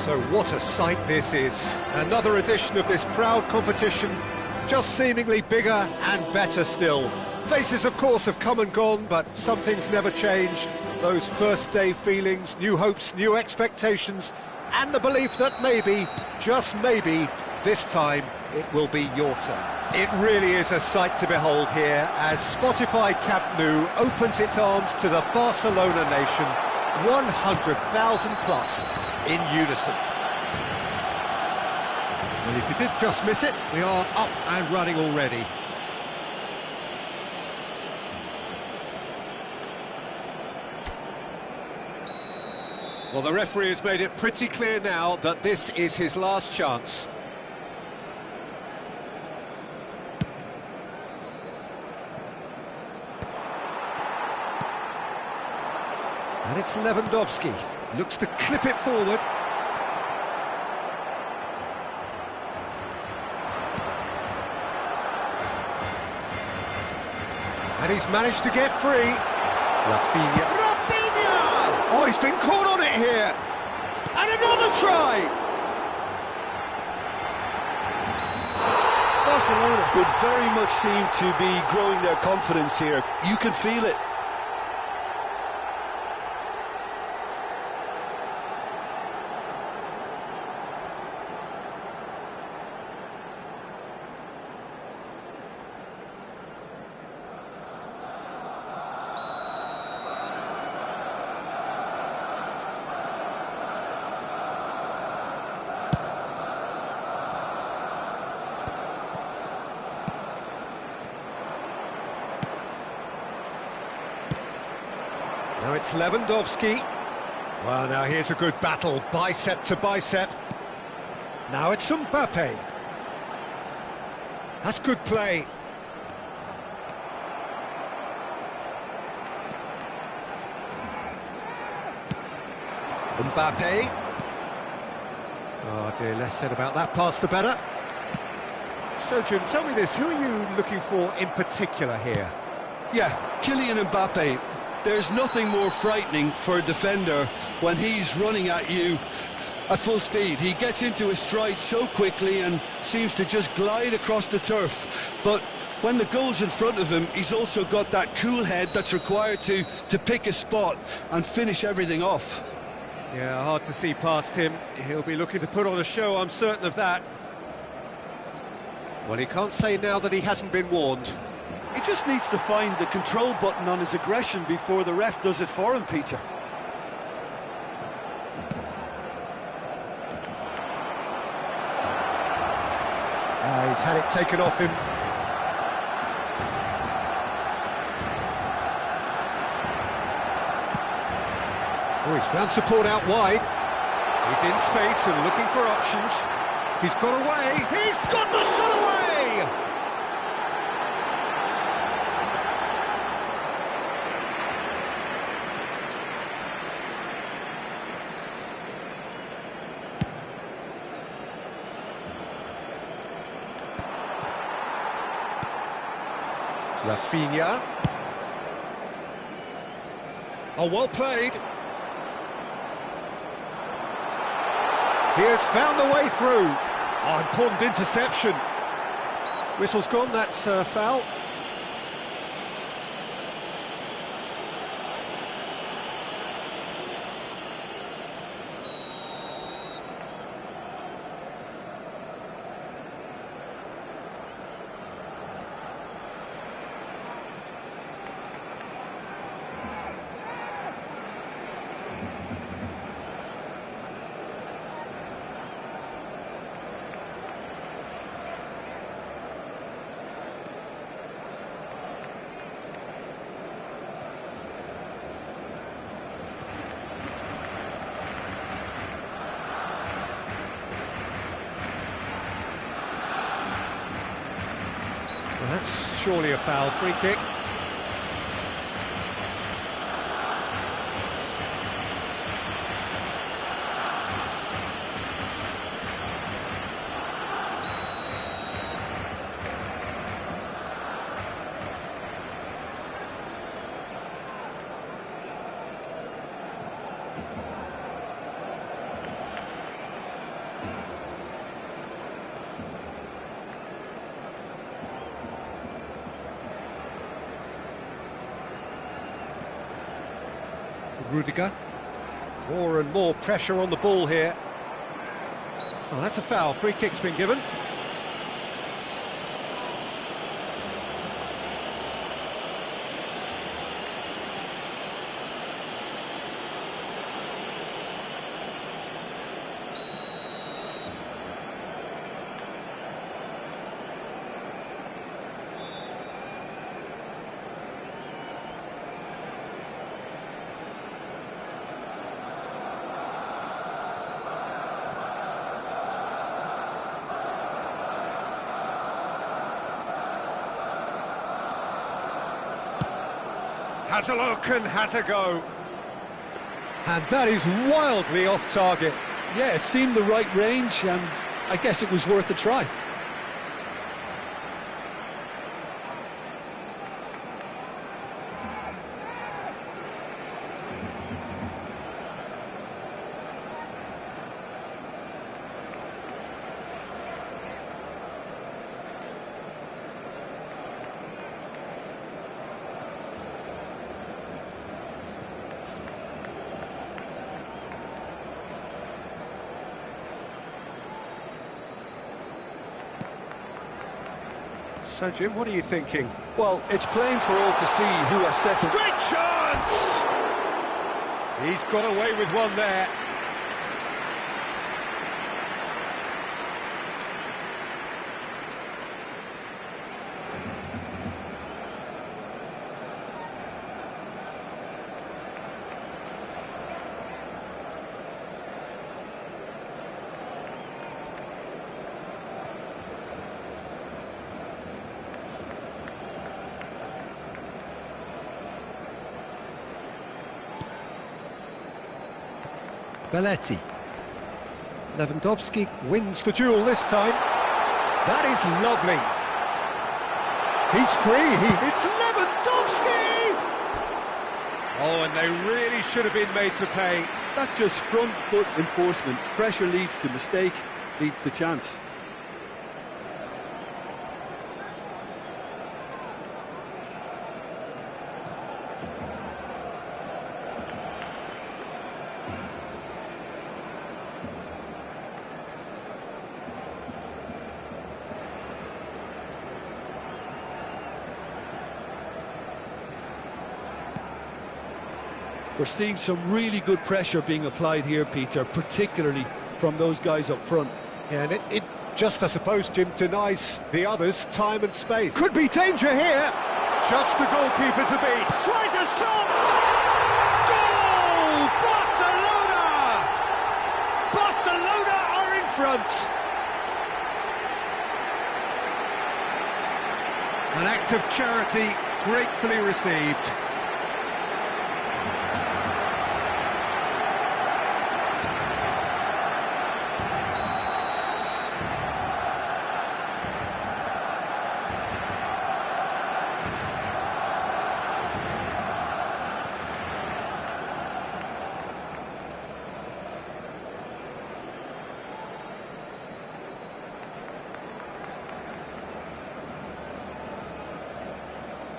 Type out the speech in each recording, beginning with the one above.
So what a sight this is. Another edition of this proud competition, just seemingly bigger and better still. Faces, of course, have come and gone, but some things never change. Those first day feelings, new hopes, new expectations, and the belief that maybe, just maybe, this time it will be your turn. It really is a sight to behold here as Spotify Camp Nou opens its arms to the Barcelona nation, 100,000 plus in unison. Well, if you did just miss it, we are up and running already. Well, the referee has made it pretty clear now that this is his last chance. And it's Lewandowski, looks to clip it forward. And he's managed to get free. Rafinha. Oh, he's been caught on it here. And another try. Barcelona would very much seem to be growing their confidence here. You can feel it. Now it's Lewandowski. Well, now here's a good battle, bicep to bicep. Now it's Mbappe. That's good play. Mbappe. Oh dear, less said about that pass the better. So Jim, tell me this, who are you looking for in particular here? Yeah, Kylian Mbappe. There's nothing more frightening for a defender when he's running at you at full speed. He gets into his stride so quickly and seems to just glide across the turf. But when the goal's in front of him, he's also got that cool head that's required to pick a spot and finish everything off. Yeah, hard to see past him. He'll be looking to put on a show, I'm certain of that. Well, he can't say now that he hasn't been warned. He just needs to find the control button on his aggression before the ref does it for him, Peter. He's had it taken off him. Oh, he's found support out wide. He's in space and looking for options. He's got away. He's got the shot away! Rafinha. Oh, well played. He has found the way through. Oh, important interception. Whistle's gone, that's foul. Well, that's surely a foul. Free kick. Rudiger. More and more pressure on the ball here. Oh, that's a foul. Free kick's been given. Has a look and has a go. And that is wildly off target. Yeah, it seemed the right range, and I guess it was worth a try. So, Jim, what are you thinking? Well, it's plain for all to see who has set the... Great chance! He's got away with one there. Belletti. Lewandowski wins the duel this time. That is lovely. He's free. It's Lewandowski! Oh, and they really should have been made to pay. That's just front foot enforcement. Pressure leads to mistake, leads to chance. We're seeing some really good pressure being applied here, Peter, particularly from those guys up front. Yeah, and it just, I suppose, Jim, denies the others time and space. Could be danger here. Just the goalkeeper to beat. Tries a shot. Goal! Barcelona! Barcelona are in front. An act of charity gratefully received.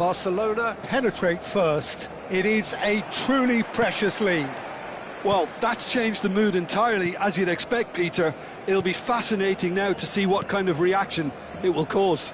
Barcelona penetrate first. It is a truly precious lead. Well, that's changed the mood entirely, as you'd expect, Peter. It'll be fascinating now to see what kind of reaction it will cause.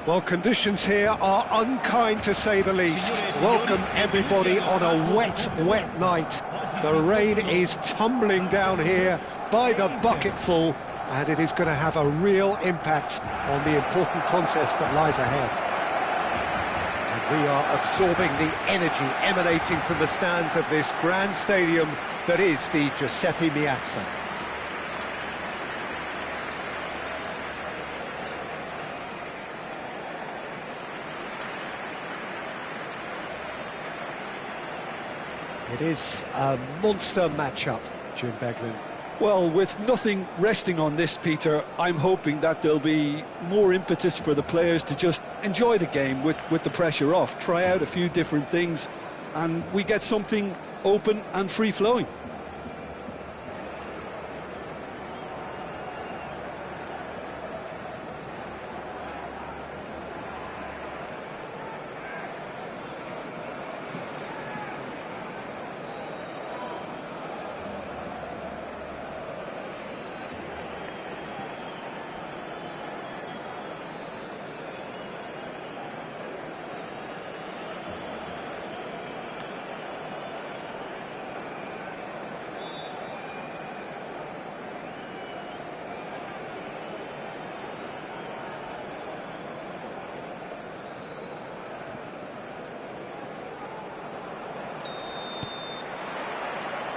Well, conditions here are unkind to say the least. Welcome everybody on a wet, wet night. The rain is tumbling down here by the bucketful, and it is going to have a real impact on the important contest that lies ahead. And we are absorbing the energy emanating from the stands of this grand stadium that is the Giuseppe Meazza. It is a monster matchup, Jim Beglin. Well, with nothing resting on this, Peter, I'm hoping that there'll be more impetus for the players to just enjoy the game with the pressure off, try out a few different things, and we get something open and free-flowing.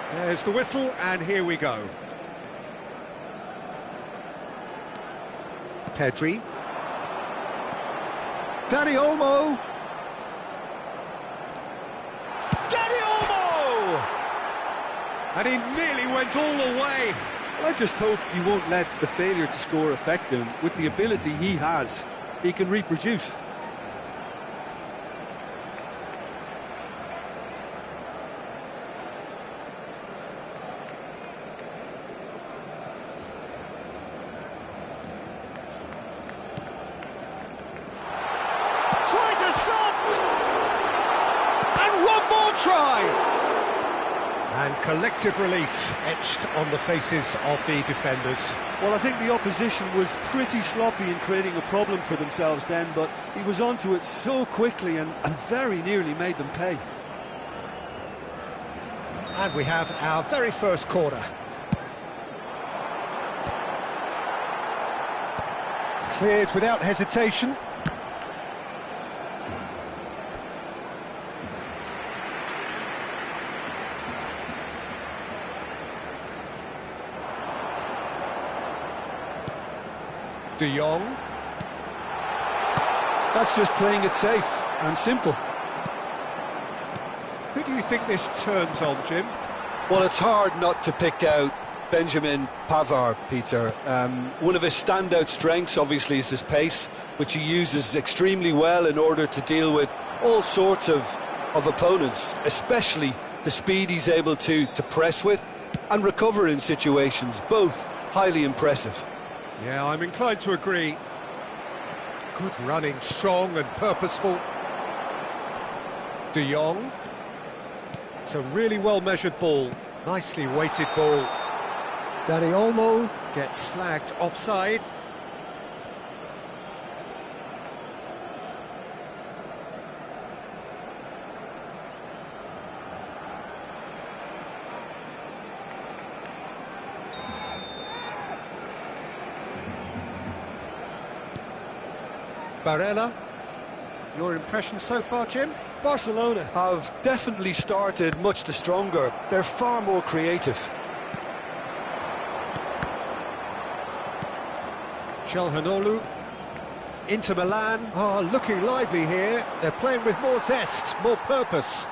There's the whistle, and here we go. Pedri. Dani Olmo. Dani Olmo! And he nearly went all the way. Well, I just hope he won't let the failure to score affect him. With the ability he has, he can reproduce. Tries a shot! And one more try! And collective relief etched on the faces of the defenders. Well, I think the opposition was pretty sloppy in creating a problem for themselves then, but he was onto it so quickly and very nearly made them pay. And we have our very first corner. Cleared without hesitation. De Jong. That's just playing it safe and simple. Who do you think this turns on, Jim? Well, it's hard not to pick out Benjamin Pavard, Peter. One of his standout strengths, obviously, is his pace, which he uses extremely well in order to deal with all sorts of opponents, especially the speed he's able to press with and recover in situations, both highly impressive. Yeah, I'm inclined to agree. Good running, strong and purposeful. De Jong. It's a really well-measured ball, nicely weighted ball. Dani Olmo gets flagged offside. Barella, your impression so far, Jim? Barcelona have definitely started much the stronger. They're far more creative. Calhanoglu. Inter Milan are looking lively here. They're playing with more zest, more purpose.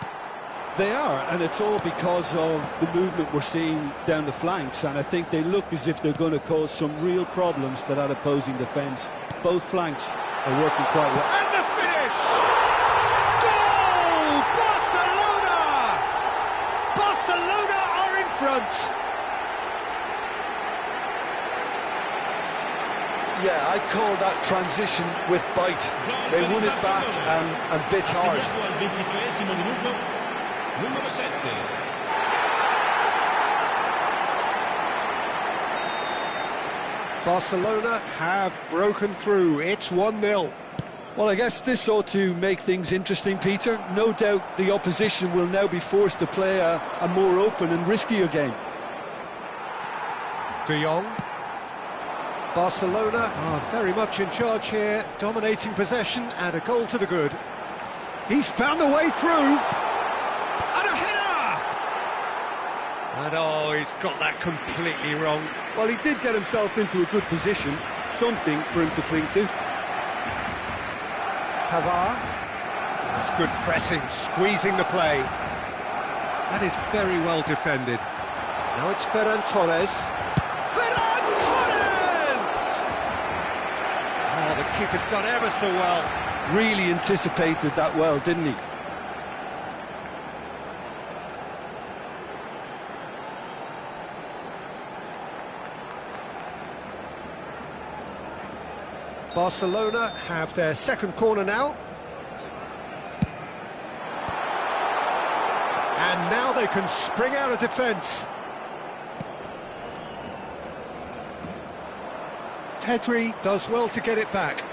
They are, and it's all because of the movement we're seeing down the flanks, and I think they look as if they're going to cause some real problems to that opposing defence. Both flanks are working quite well. And the finish! Goal! Barcelona! Barcelona are in front! Yeah, I'd call that transition with bite. They won it back and bit hard. Barcelona have broken through. It's 1-0. Well, I guess this ought to make things interesting, Peter. No doubt the opposition will now be forced to play a more open and riskier game. De Jong. Barcelona are very much in charge here, dominating possession and a goal to the good. He's found a way through. And a header! And oh, he's got that completely wrong. Well, he did get himself into a good position, something for him to cling to. Pavard. That's good pressing, squeezing the play. That is very well defended. Now it's Ferran Torres. Ferran Torres! Oh, the keeper's done ever so well. Really anticipated that well, didn't he? Barcelona have their second corner now. And now they can spring out of defence. Pedri does well to get it back.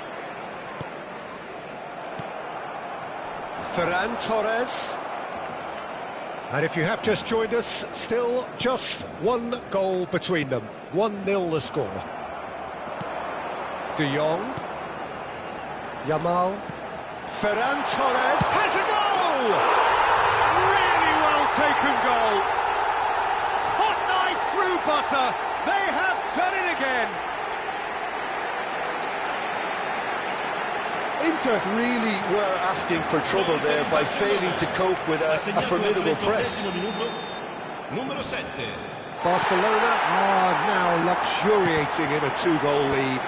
Ferran Torres. And if you have just joined us, still just one goal between them. 1-0 the score. De Jong. Yamal. Ferran Torres has a goal! Really well taken goal. Hot knife through butter. They have done it again. Inter really were asking for trouble there by failing to cope with a formidable press. Barcelona are now luxuriating in a two-goal lead.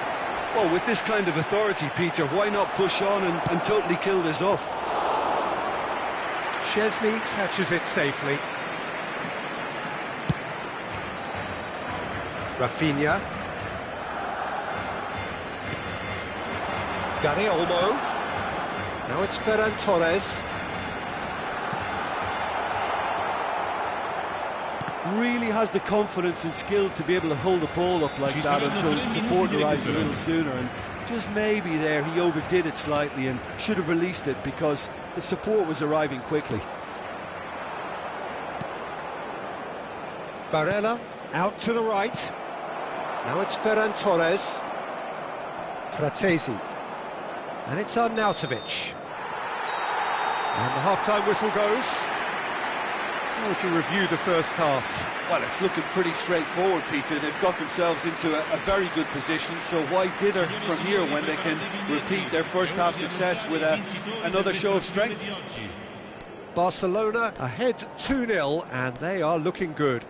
Well, with this kind of authority, Peter, why not push on and totally kill this off? Szczesny catches it safely. Rafinha. Dani Olmo. Now it's Ferran Torres. Really has the confidence and skill to be able to hold the ball up like that until support arrives a little sooner, and just maybe there he overdid it slightly and should have released it because the support was arriving quickly. Barella out to the right. Now it's Ferran Torres. Fratesi. And it's Arnautovic. And the half-time whistle goes. How would you review the first half? Well, it's looking pretty straightforward, Peter. They've got themselves into a very good position, so why dither from here when they can repeat their first half success with another show of strength? Barcelona ahead 2-0, and they are looking good.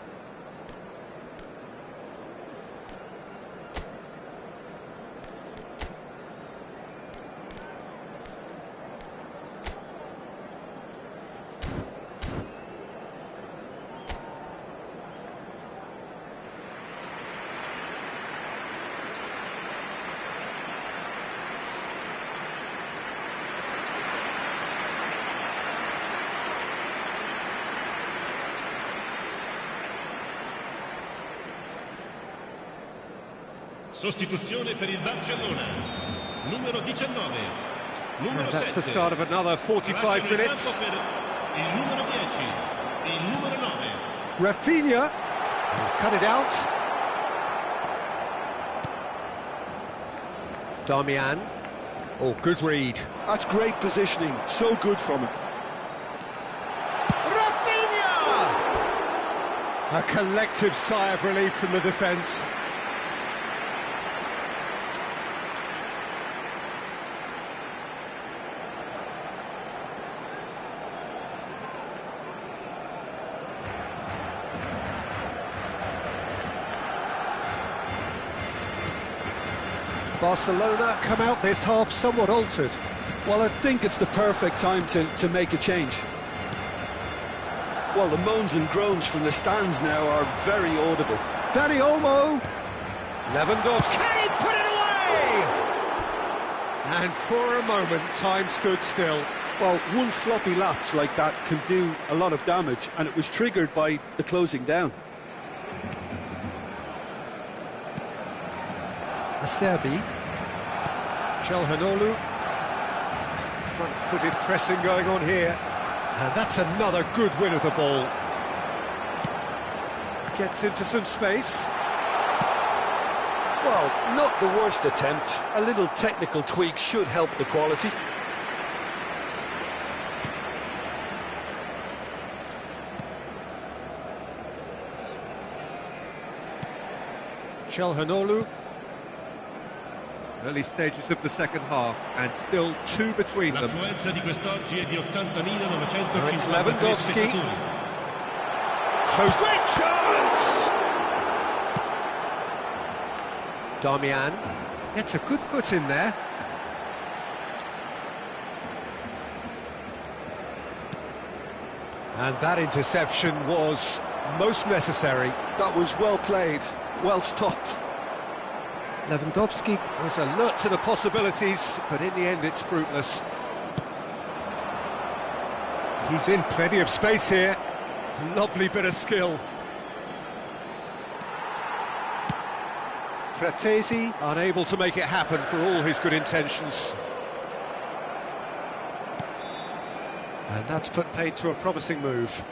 Sostituzione per il Barcellona. Numero 19. And that's the start of another 45 minutes. Il numero 10. Il numero 9. Rafinha has cut it out. Darmian. Oh, good read. That's great positioning, so good from him. Rafinha! A collective sigh of relief from the defence. Barcelona come out this half somewhat altered. Well, I think it's the perfect time to make a change. Well, the moans and groans from the stands now are very audible. Dani Olmo. Lewandowski. Can he put it away? And for a moment, time stood still. Well, one sloppy lapse like that can do a lot of damage, and it was triggered by the closing down. Acerbi. Çalhanoğlu. Front-footed pressing going on here. And that's another good win of the ball. Gets into some space. Well, not the worst attempt. A little technical tweak should help the quality. Çalhanoğlu. Early stages of the second half, and still two between them. L'affluenza di quest'oggi è di 80.953 Now it's Lewandowski. spettatori. Close range chance! Darmian gets a good foot in there. And that interception was most necessary. That was well played, well stopped. Lewandowski was alert to the possibilities, but in the end it's fruitless. He's in plenty of space here. Lovely bit of skill. Fratesi unable to make it happen for all his good intentions. And that's put paid to a promising move.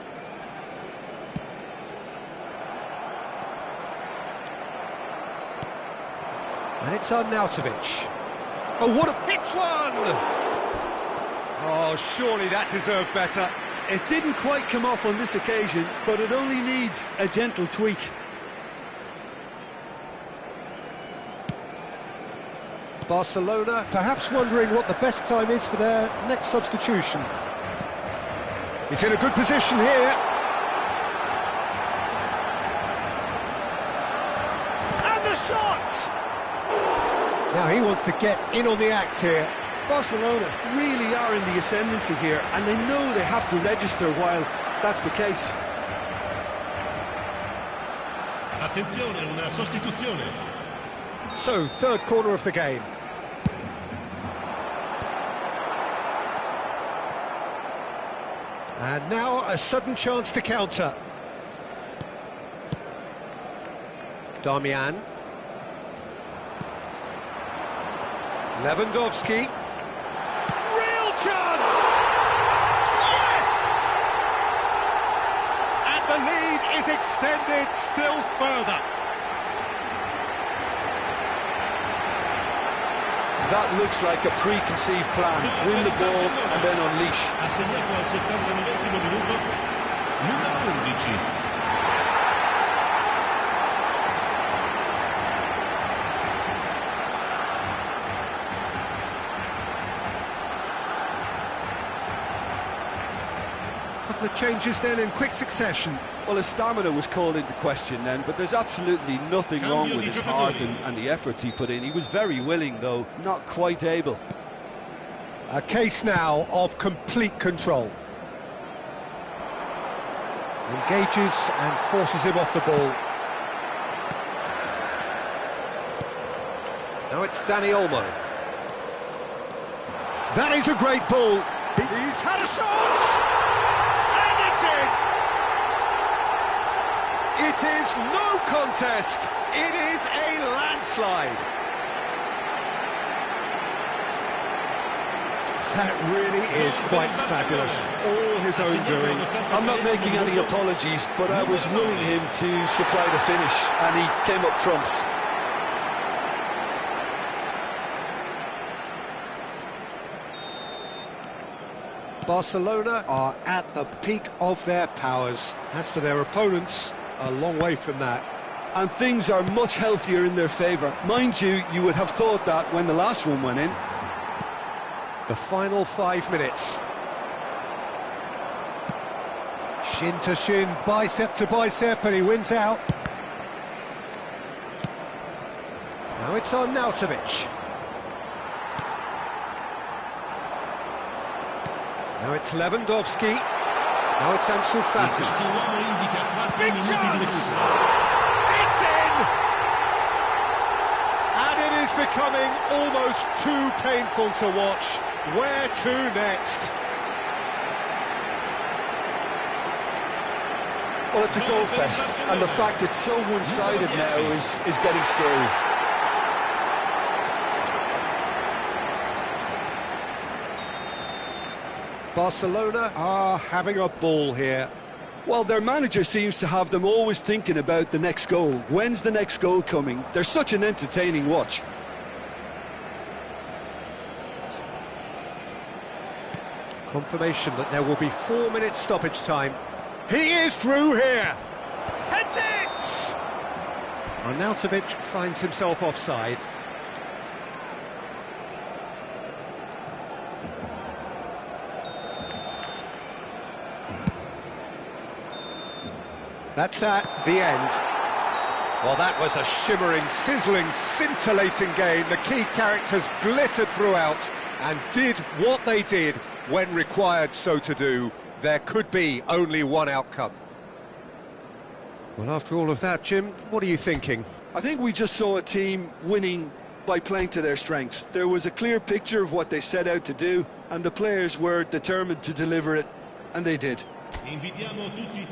And it's Arnautovic. Oh, what a hit one! Oh, surely that deserved better. It didn't quite come off on this occasion, but it only needs a gentle tweak. Barcelona perhaps wondering what the best time is for their next substitution. He's in a good position here. And the shot! Now he wants to get in on the act here. Barcelona really are in the ascendancy here, and they know they have to register while that's the case. Attenzione, una sostituzione. So, third corner of the game. And now a sudden chance to counter. Darmian. Lewandowski. Real chance! Yes! And the lead is extended still further. That looks like a preconceived plan. Win the ball and then unleash. Ha segnato al 79esimo minuto, numero 11. Couple of changes then in quick succession. Well, his stamina was called into question then, but there's absolutely nothing wrong with his heart and the efforts he put in. He was very willing, though, not quite able. A case now of complete control. Engages and forces him off the ball. Now it's Dani Olmo. That is a great ball. He's had a shot! And it's in! It is no contest. It is a landslide. That really is quite fabulous. All his own doing. I'm not making any apologies, but I was willing him to supply the finish, and he came up trumps. Barcelona are at the peak of their powers. As for their opponents, a long way from that. And things are much healthier in their favour. Mind you, you would have thought that when the last one went in. The final 5 minutes. Shin to shin, bicep to bicep, and he wins out. Now it's Arnautovic. Now it's Lewandowski. Now it's Ansu Fati. Big chance! It's in! And it is becoming almost too painful to watch. Where to next? Well, it's a goal fest, and the fact it's so one-sided now is getting scary. Barcelona are having a ball here. Well, their manager seems to have them always thinking about the next goal. When's the next goal coming? They're such an entertaining watch. Confirmation that there will be 4 minutes stoppage time. He is through here. Heads it! Arnautovic finds himself offside. That's that, the end. Well, that was a shimmering, sizzling, scintillating game. The key characters glittered throughout and did what they did when required so to do. There could be only one outcome. Well, after all of that, Jim, what are you thinking? I think we just saw a team winning by playing to their strengths. There was a clear picture of what they set out to do, and the players were determined to deliver it, and they did. Invitiamo tutti.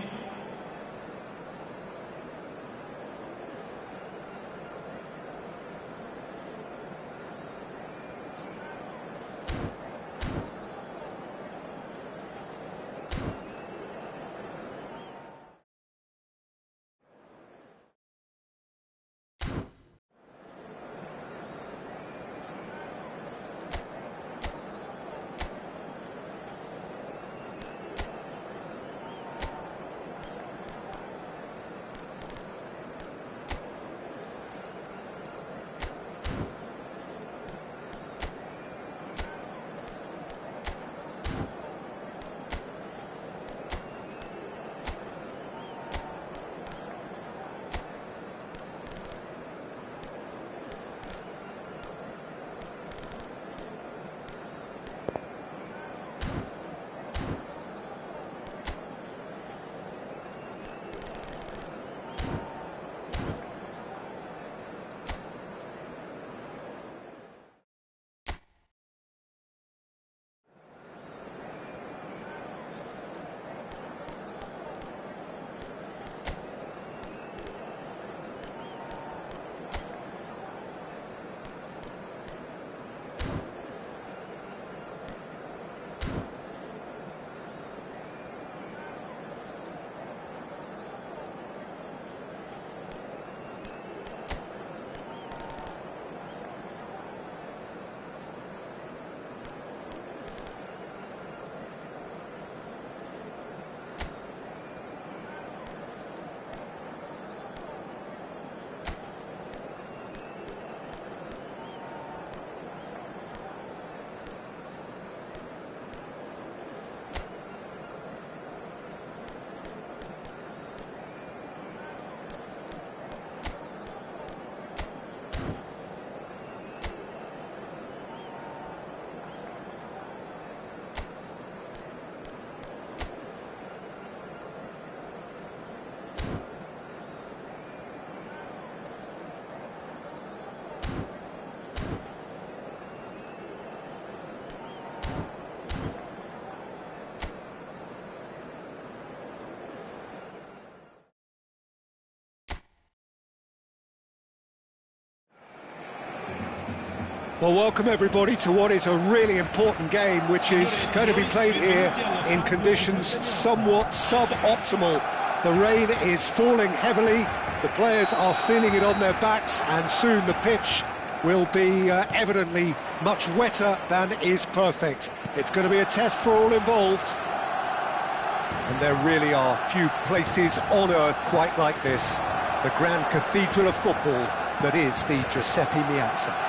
Well, welcome everybody to what is a really important game, which is going to be played here in conditions somewhat suboptimal. The rain is falling heavily, the players are feeling it on their backs, and soon the pitch will be evidently much wetter than is perfect. It's going to be a test for all involved. And there really are few places on earth quite like this. The grand cathedral of football that is the Giuseppe Meazza.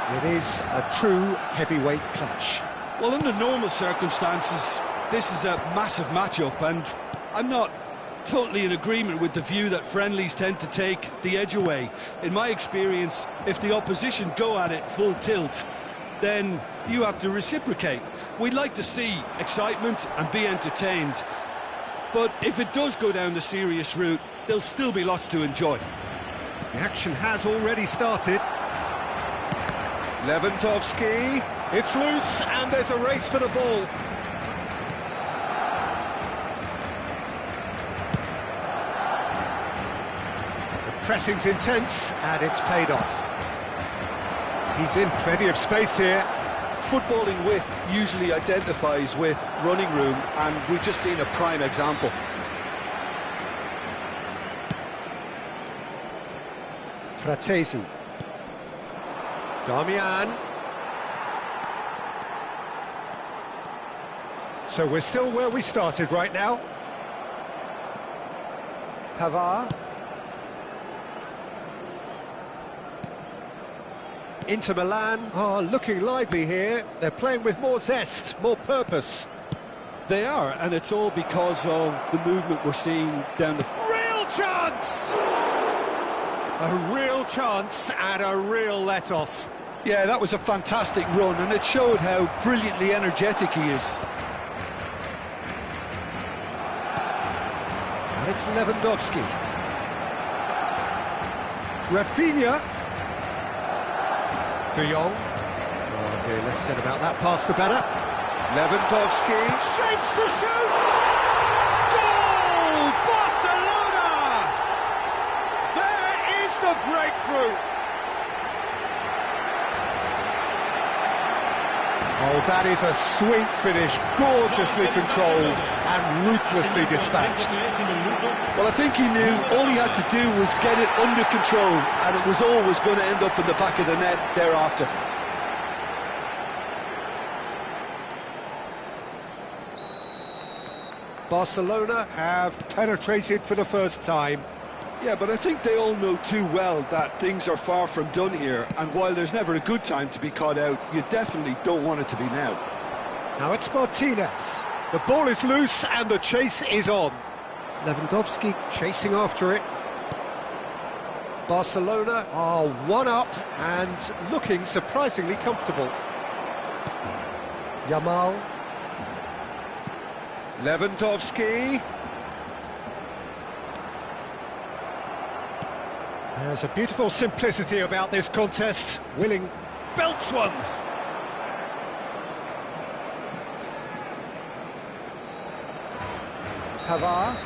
It is a true heavyweight clash. Well, under normal circumstances, this is a massive matchup, and I'm not totally in agreement with the view that friendlies tend to take the edge away. In my experience, if the opposition go at it full tilt, then you have to reciprocate. We'd like to see excitement and be entertained, but if it does go down the serious route, there'll still be lots to enjoy. The action has already started. Lewandowski, it's loose, and there's a race for the ball. The pressing's intense, and it's paid off. He's in plenty of space here. footballing width usually identifies with running room, and we've just seen a prime example. Fratesi. Damian. So we're still where we started right now. Pavard. Inter Milan are looking lively here. They're playing with more zest, more purpose. They are, and it's all because of the movement we're seeing down the... Real chance! A real chance and a real let-off. Yeah, that was a fantastic run, and it showed how brilliantly energetic he is. And it's Lewandowski. Rafinha. De Jong. Oh dear, less said about that pass the better. Lewandowski. Shapes to shoot! Goal! Barcelona! There is the breakthrough! Oh, that is a sweet finish, gorgeously controlled and ruthlessly dispatched. Well, I think he knew all he had to do was get it under control, and it was always going to end up in the back of the net thereafter. Barcelona have penetrated for the first time. Yeah, but I think they all know too well that things are far from done here, and while there's never a good time to be caught out, you definitely don't want it to be now. Now it's Martinez. The ball is loose and the chase is on. Lewandowski chasing after it. Barcelona are one up and looking surprisingly comfortable. Yamal. Lewandowski. There's a beautiful simplicity about this contest. Willing belts one. Pavard.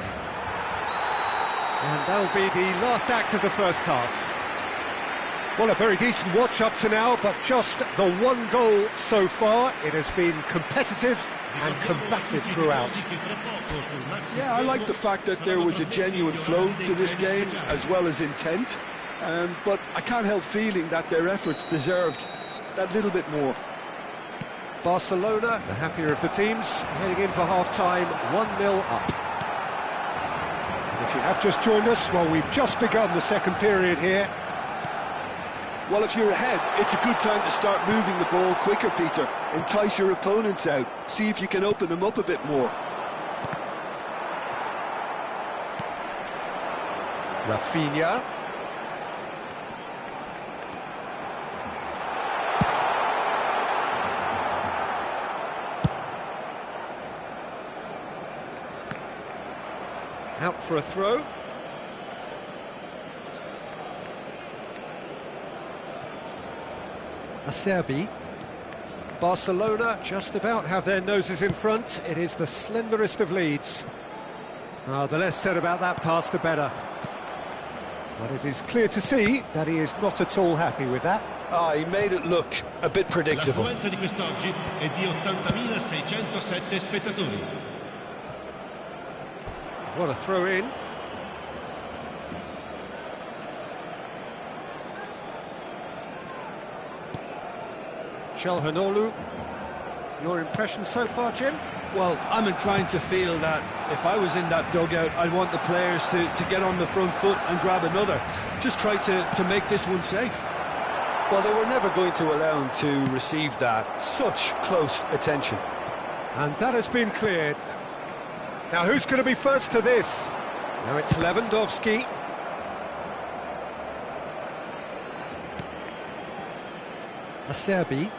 And that'll be the last act of the first half. Well, a very decent watch up to now, but just the one goal so far. It has been competitive and combative throughout. Yeah, I like the fact that there was a genuine flow to this game, as well as intent. But I can't help feeling that their efforts deserved that little bit more. Barcelona, the happier of the teams, heading in for half-time, 1-0 up. And if you have just joined us, well, we've just begun the second period here. Well, if you're ahead, it's a good time to start moving the ball quicker, Peter. Entice your opponents out. See if you can open them up a bit more. Rafinha. Out for a throw. Acerbi. Barcelona just about have their noses in front. It is the slenderest of leads. The less said about that pass, the better. But it is clear to see that he is not at all happy with that. He made it look a bit predictable. L'affluenza di quest'oggi è di 80.607 spettatori. What a throw in. Çalhanoğlu, your impression so far, Jim? Well, I'm inclined to feel that if I was in that dugout, I'd want the players to get on the front foot and grab another. Just try to make this one safe. Well, they were never going to allow him to receive that. Such close attention. And that has been cleared. Now, who's going to be first to this? Now it's Lewandowski. Acerbi.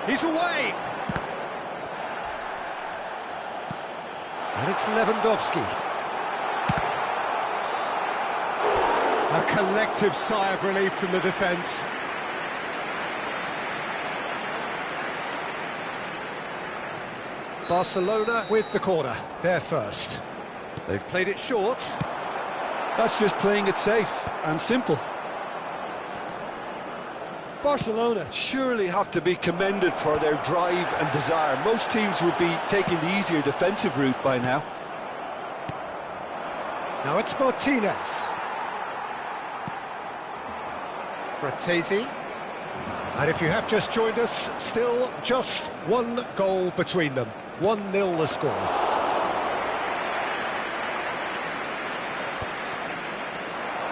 He's away! And it's Lewandowski. A collective sigh of relief from the defence. Barcelona with the corner, they're first. They've played it short. That's just playing it safe and simple. Barcelona surely have to be commended for their drive and desire. Most teams would be taking the easier defensive route by now. Now it's Martinez. Fratesi. And if you have just joined us, still just one goal between them. 1-0 the score.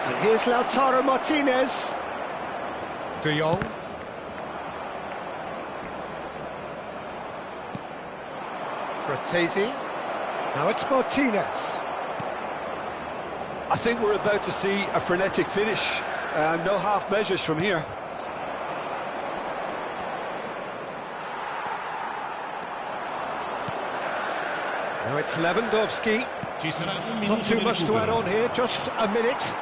And here's Lautaro Martinez. De Jong. Fratesi. Now it's Martinez. I think we're about to see a frenetic finish. No half measures from here. Now it's Lewandowski. Ci sarà un Not minuto too di much to recupero. add on here, just a minute.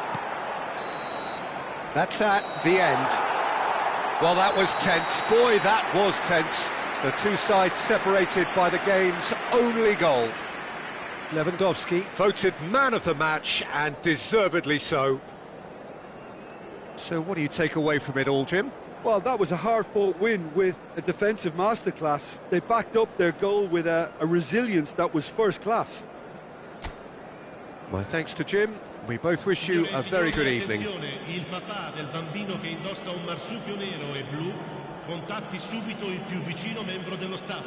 That's that, the end. Well, that was tense. Boy, that was tense. The two sides separated by the game's only goal. Lewandowski voted man of the match, and deservedly so. So what do you take away from it all, Jim? Well, that was a hard-fought win with a defensive masterclass. They backed up their goal with a resilience that was first class. My thanks to Jim. We both wish you a very good evening. Attenzione, il papà del bambino che indossa un marsupio nero e blu, contatti subito il più vicino membro dello staff.